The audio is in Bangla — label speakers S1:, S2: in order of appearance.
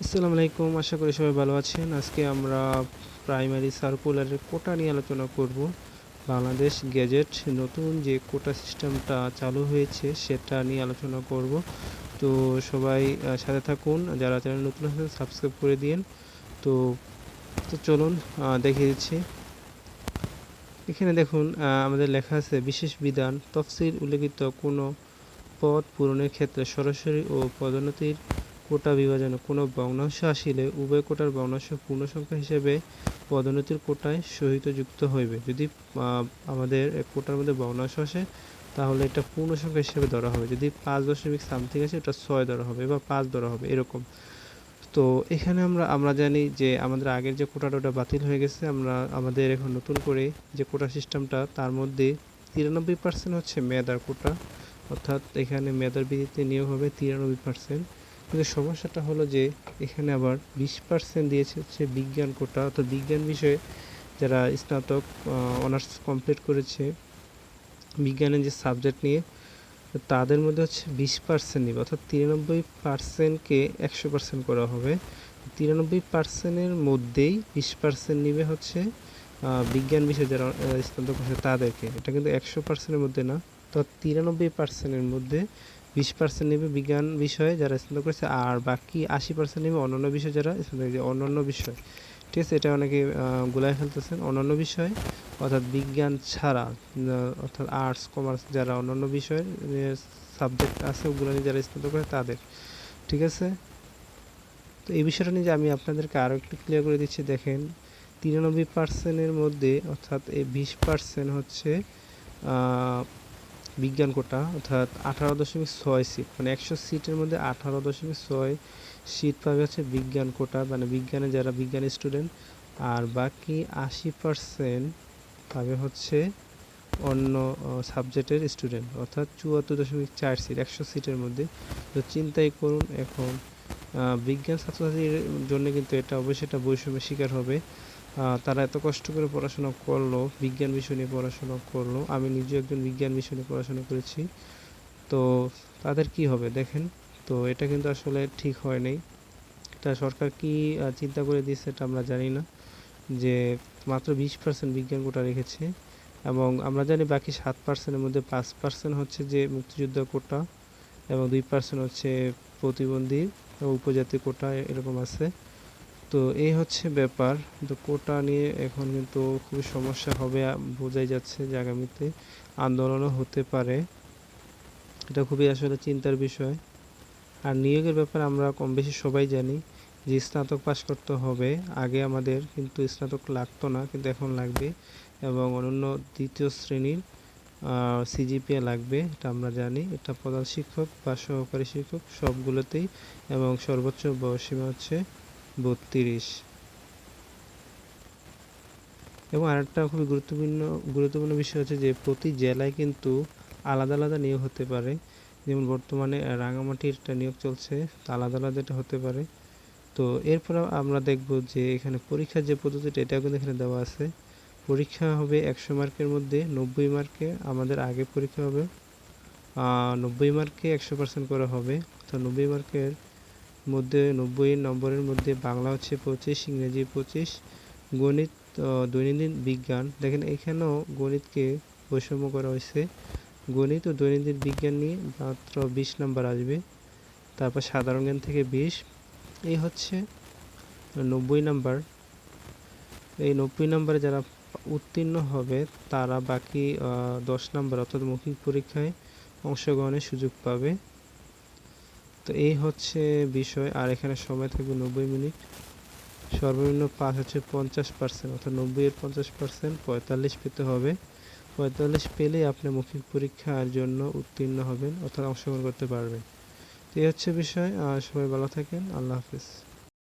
S1: আসসালামু আলাইকুম। আশা করি সবাই ভালো আছেন। আজকে আমরা প্রাইমারি সার্কুলারের কোটা নিয়ে আলোচনা করব। বাংলাদেশ গেজেট নতুন যে কোটা সিস্টেমটা চালু হয়েছে সেটা নিয়ে আলোচনা করব। তো সবাই সাথে থাকুন। যারা চ্যানেল নতুন আছেন সাবস্ক্রাইব করে দিন। তো তো চলুন দেখিয়ে দিচ্ছি। এখানে দেখুন আমাদের লেখা আছে বিশেষ বিধান তফসিল উল্লেখিত কোনো পদ পূরণের ক্ষেত্রে সরাসরি ও পদোন্নতির কোটা বিভাজনে কোনো ভগ্নাংশ আসিলে উভয় কোটার ভগ্নাংশ পূর্ণসংখ্যা হিসেবে পদোন্নতির কোটায় সহিত যুক্ত হইবে। যদি আমাদের এক কোটার মধ্যে ভগ্নাংশ আসে তাহলে এটা পূর্ণসংখ্যা হিসেবে ধরা হবে। যদি 5.something আসে এটা 6 ধরা হবে বা 5 ধরা হবে এরকম। তো এখানে আমরা জানি যে আমাদের আগের যে কোটাটা ওটা বাতিল হয়ে গেছে। আমাদের এখন নতুন করে যে কোটা সিস্টেমটা তার মধ্যে 93% হচ্ছে মেধার কোটা, অর্থাৎ এখানে মেধার ভিত্তিতে নিয়োগ হবে 93%। কিন্তু সমস্যাটা হলো যে এখানে আবার 20% দিয়েছে হচ্ছে বিজ্ঞান কোটা, অর্থাৎ বিজ্ঞান বিষয়ে যারা স্নাতক অনার্স কমপ্লিট করেছে বিজ্ঞানের যে সাবজেক্ট নিয়ে তাদের মধ্যে হচ্ছে 20% নিবে, অর্থাৎ 93%কে 100% করা হবে। 93%-এর মধ্যেই 20% নিবে হচ্ছে বিজ্ঞান বিষয়ে যারা স্নাতক আছে তাদেরকে। এটা কিন্তু 100%-এর মধ্যে না। তো 93%-এর মধ্যে 20% নেবে বিজ্ঞান বিষয়ে যারা স্নাতক করেছে, আর বাকি 80% নেবে অন্যান্য বিষয় যারা স্নাতক, অন্যান্য বিষয়। ঠিক আছে, এটা অনেকে গুলায় ফেলতেছেন। অন্যান্য বিষয় অর্থাৎ বিজ্ঞান ছাড়া, অর্থাৎ আর্টস কমার্স যারা অন্যান্য বিষয়ের সাবজেক্ট আছে ওগুলো নিয়ে যারা স্নাতক করে তাদের। ঠিক আছে, তো এই বিষয়টা নিয়ে যে আমি আপনাদেরকে আরও একটু ক্লিয়ার করে দিচ্ছি। দেখেন 93%-এর মধ্যে অর্থাৎ এই 20% হচ্ছে বিজ্ঞান কোটা, অর্থাৎ 18.6 সিট, মানে 100 সিটের মধ্যে 18.6 সিট পাবে হচ্ছে বিজ্ঞান কোটা, মানে বিজ্ঞানে যারা বিজ্ঞান স্টুডেন্ট। আর বাকি 80% পাবে হচ্ছে অন্য সাবজেক্টের স্টুডেন্ট, অর্থাৎ 74.4 সিট 100 সিটের মধ্যে। তো চিন্তাই করুন এখন বিজ্ঞান ছাত্রছাত্রীর জন্য কিন্তু এটা অবশ্যই একটা বৈষম্যের শিকার হবে। তারা এত কষ্ট করে পড়াশোনা করলো, বিজ্ঞান বিষয় নিয়ে পড়াশোনা করলো, আমি নিজেও একজন বিজ্ঞান বিষয় নিয়ে পড়াশোনা করেছি। তো তাদের কি হবে দেখেন। তো এটা কিন্তু আসলে ঠিক হয় নাই। এটা সরকার কি চিন্তা করে দিয়েছে এটা আমরা জানি না, যে মাত্র 20% বিজ্ঞান কোটা রেখেছে। এবং আমরা জানি বাকি 7%-এর মধ্যে 5% হচ্ছে যে মুক্তিযোদ্ধা কোটা এবং 2% হচ্ছে প্রতিবন্ধী ও উপজাতি কোটা, এরকম আছে। তো এই হচ্ছে ব্যাপার। তো কোটা নিয়ে এখন কিন্তু খুবই সমস্যা হবে, বোঝাই যাচ্ছে যে আগামীতে আন্দোলনও হতে পারে। এটা খুবই আসলে চিন্তার বিষয়। আর নিয়োগের ব্যাপারে আমরা কম বেশি সবাই জানি যে স্নাতক পাশ করতে হবে। আগে আমাদের কিন্তু স্নাতক লাগতো না, কিন্তু এখন লাগবে। এবং অনন্য দ্বিতীয় শ্রেণীর সিজিপিএ লাগবে, এটা আমরা জানি। এটা প্রধান শিক্ষক বা সহকারী শিক্ষক সবগুলোতেই। এবং সর্বোচ্চ বয়সসীমা হচ্ছে 32। এবং আরেকটা খুবই গুরুত্বপূর্ণ বিষয় হচ্ছে যে প্রতি জেলায় কিন্তু আলাদা আলাদা নিয়োগ হতে পারে। যেমন বর্তমানে রাঙামাটির একটা নিয়োগ চলছে, তা আলাদা আলাদা এটা হতে পারে। তো এরপর আমরা দেখব যে এখানে পরীক্ষার যে পদ্ধতিটা এটাও কিন্তু এখানে দেওয়া আছে। পরীক্ষা হবে 100 মার্কের মধ্যে 90 মার্কে। আমাদের আগে পরীক্ষা হবে 90 মার্কে 100% করা হবে, অর্থাৎ 90 মার্কের মধ্যে 90 নম্বরের মধ্যে বাংলা হচ্ছে 25, ইংরেজি 25, গণিত, দৈনন্দিন বিজ্ঞান। দেখেন এখানেও গণিতকে বৈষম্য করা হয়েছে। গণিত ও দৈনন্দিন বিজ্ঞান নিয়ে মাত্র 20 নাম্বার আসবে। তারপর সাধারণ জ্ঞান থেকে 20। এই হচ্ছে 90 নাম্বার। এই 90 নাম্বারে যারা উত্তীর্ণ হবে তারা বাকি 10 নাম্বার অর্থাৎ মৌখিক পরীক্ষায় অংশগ্রহণের সুযোগ পাবে। তো এই হচ্ছে বিষয়। আর এখানে সময় থাকবে 90 মিনিট। সর্বনিম্ন পাস হচ্ছে 50%, অর্থাৎ 90-এর 50% 45 পেতে হবে। 45 পেলেই আপনি মৌখিক পরীক্ষার জন্য উত্তীর্ণ হবেন, অর্থাৎ অংশগ্রহণ করতে পারবেন। তো এই হচ্ছে বিষয়। সবাই ভালো থাকেন। আল্লাহ হাফিজ।